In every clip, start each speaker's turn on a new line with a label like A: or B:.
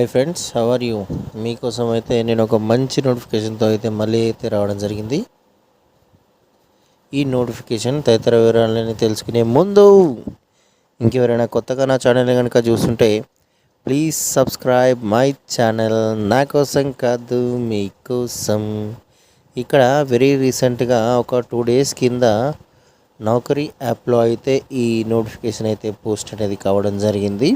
A: Hi friends, how are you? మీకోసం అయితే నేను ఒక మంచి నోటిఫికేషన్తో అయితే మళ్ళీ అయితే రావడం జరిగింది. ఈ నోటిఫికేషన్ తదితర వివరాలని తెలుసుకునే ముందు ఇంకెవరైనా కొత్తగా నా ఛానల్ కనుక చూస్తుంటే ప్లీజ్ సబ్స్క్రైబ్ మై ఛానల్. నా కోసం కాదు, మీకోసం. ఇక్కడ వెరీ రీసెంట్గా ఒక 2 days కింద నౌకరీ యాప్లో అయితే ఈ నోటిఫికేషన్ అయితే పోస్ట్ అనేది కావడం జరిగింది.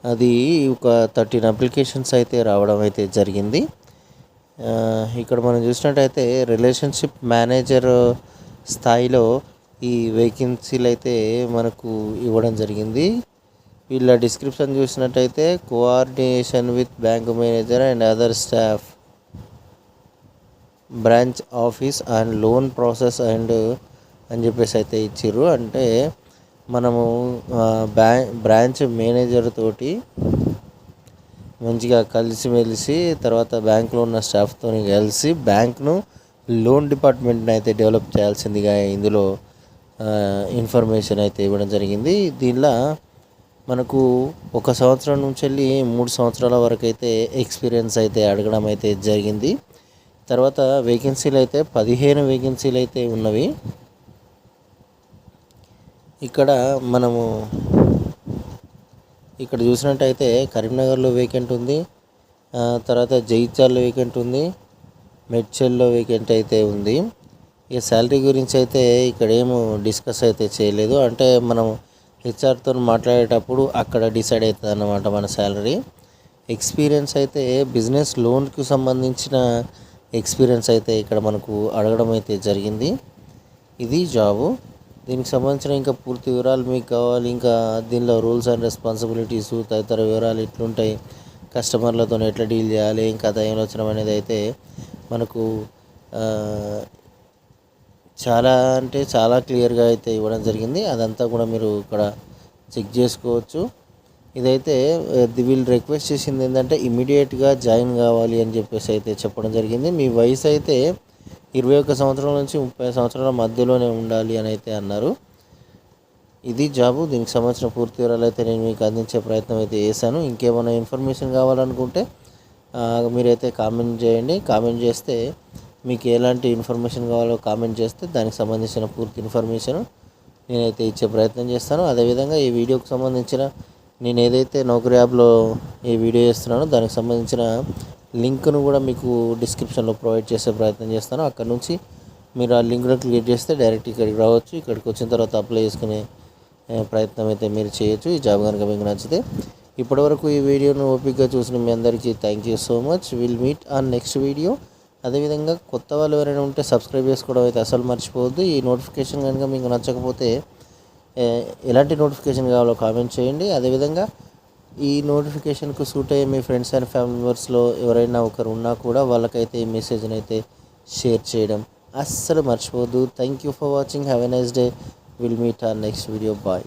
A: అది ఒక 13 అప్లికేషన్స్ అయితే రావడం అయితే జరిగింది. ఇక్కడ మనం చూసినట్టయితే రిలేషన్షిప్ మేనేజర్ స్థాయిలో ఈ వేకెన్సీలు అయితే మనకు ఇవ్వడం జరిగింది. వీళ్ళ డిస్క్రిప్షన్ చూసినట్టయితే coordination with bank manager and other staff, branch office and loan process and అని చెప్పేసి అయితే ఇచ్చిర్రు. అంటే మనము బ్రాంచ్ మేనేజర్ తోటి మంచిగా కలిసిమెలిసి తర్వాత బ్యాంకులో ఉన్న స్టాఫ్తో కలిసి బ్యాంక్ను లోన్ డిపార్ట్మెంట్ని అయితే డెవలప్ చేయాల్సిందిగా ఇందులో ఇన్ఫర్మేషన్ అయితే ఇవ్వడం జరిగింది. దీనిలో మనకు 1 సంవత్సరం నుంచి వెళ్ళి 3 సంవత్సరాల వరకు అయితే ఎక్స్పీరియన్స్ అయితే అడగడం అయితే జరిగింది. తర్వాత వేకెన్సీలు అయితే 15 వేకెన్సీలు అయితే ఉన్నవి. ఇక్కడ మనము ఇక్కడ చూసినట్టయితే కరీంనగర్లో వేకెంట్ ఉంది, తర్వాత జైత్యాల్లో వేకెంట్ ఉంది, మెడ్చల్లో వేకెంట్ అయితే ఉంది. ఇక శాలరీ గురించి అయితే ఇక్కడ ఏమో డిస్కస్ అయితే చేయలేదు. అంటే మనం హెచ్ఆర్తో మాట్లాడేటప్పుడు అక్కడ డిసైడ్ అవుతుంది అన్నమాట మన శాలరీ. ఎక్స్పీరియన్స్ అయితే బిజినెస్ లోన్కి సంబంధించిన ఎక్స్పీరియన్స్ అయితే ఇక్కడ మనకు అడగడం అయితే జరిగింది. ఇది జాబు. దీనికి సంబంధించిన ఇంకా పూర్తి వివరాలు మీకు కావాలి, ఇంకా దీనిలో రూల్స్ అండ్ రెస్పాన్సిబిలిటీస్ తదితర వివరాలు ఎట్లుంటాయి, కస్టమర్లతో ఎట్లా డీల్ చేయాలి, ఇంకా ఏం వచ్చిన అనేది అయితే మనకు చాలా క్లియర్గా అయితే ఇవ్వడం జరిగింది. అదంతా కూడా మీరు ఇక్కడ చెక్ చేసుకోవచ్చు. ఇదైతే వీళ్ళు రిక్వెస్ట్ చేసింది ఏంటంటే ఇమీడియట్గా జాయిన్ కావాలి అని చెప్పేసి అయితే చెప్పడం జరిగింది. మీ వయసు అయితే 21 సంవత్సరాల నుంచి 30 సంవత్సరాల మధ్యలోనే ఉండాలి అని అయితే అన్నారు. ఇది జాబు. దీనికి సంబంధించిన పూర్తి వివరాలు అయితే నేను మీకు అందించే ప్రయత్నం అయితే చేశాను. ఇంకేమైనా ఇన్ఫర్మేషన్ కావాలనుకుంటే మీరైతే కామెంట్ చేయండి. కామెంట్ చేస్తే మీకు ఎలాంటి ఇన్ఫర్మేషన్ కావాలో కామెంట్ చేస్తే దానికి సంబంధించిన పూర్తి ఇన్ఫర్మేషన్ నేనైతే ఇచ్చే ప్రయత్నం చేస్తాను. అదేవిధంగా ఈ వీడియోకి సంబంధించిన నేను ఏదైతే నౌకరీ యాప్లో ఈ వీడియో చేస్తున్నానో దానికి సంబంధించిన లింక్ను కూడా మీకు డిస్క్రిప్షన్లో ప్రొవైడ్ చేసే ప్రయత్నం చేస్తాను. అక్కడ నుంచి మీరు ఆ లింక్ను క్లిక్ చేస్తే డైరెక్ట్ ఇక్కడికి రావచ్చు. ఇక్కడికి వచ్చిన తర్వాత అప్లై చేసుకునే ప్రయత్నం అయితే మీరు చేయొచ్చు. ఈ జాబ్ కనుక మీకు నచ్చితే. ఇప్పటివరకు ఈ వీడియోను ఓపికగా చూసిన మీ అందరికీ thank you so much. Will meet on next video. అదేవిధంగా కొత్త వాళ్ళు ఎవరైనా ఉంటే సబ్స్క్రైబ్ చేసుకోవడం అయితే అసలు మర్చిపోవద్దు. ఈ నోటిఫికేషన్ కనుక మీకు నచ్చకపోతే ఎలాంటి నోటిఫికేషన్ కావాలో కామెంట్ చేయండి. అదేవిధంగా ఈ నోటిఫికేషన్కు సూట్ అయ్యే మీ ఫ్రెండ్స్ అండ్ ఫ్యామిలీ మెంబర్స్లో ఎవరైనా ఒకరు ఉన్నా కూడా వాళ్ళకైతే ఈ మెసేజ్ని అయితే షేర్ చేయడం అస్సలు మర్చిపోవద్దు. Thank you for watching. Have a nice day. Will meet on next video. Bye.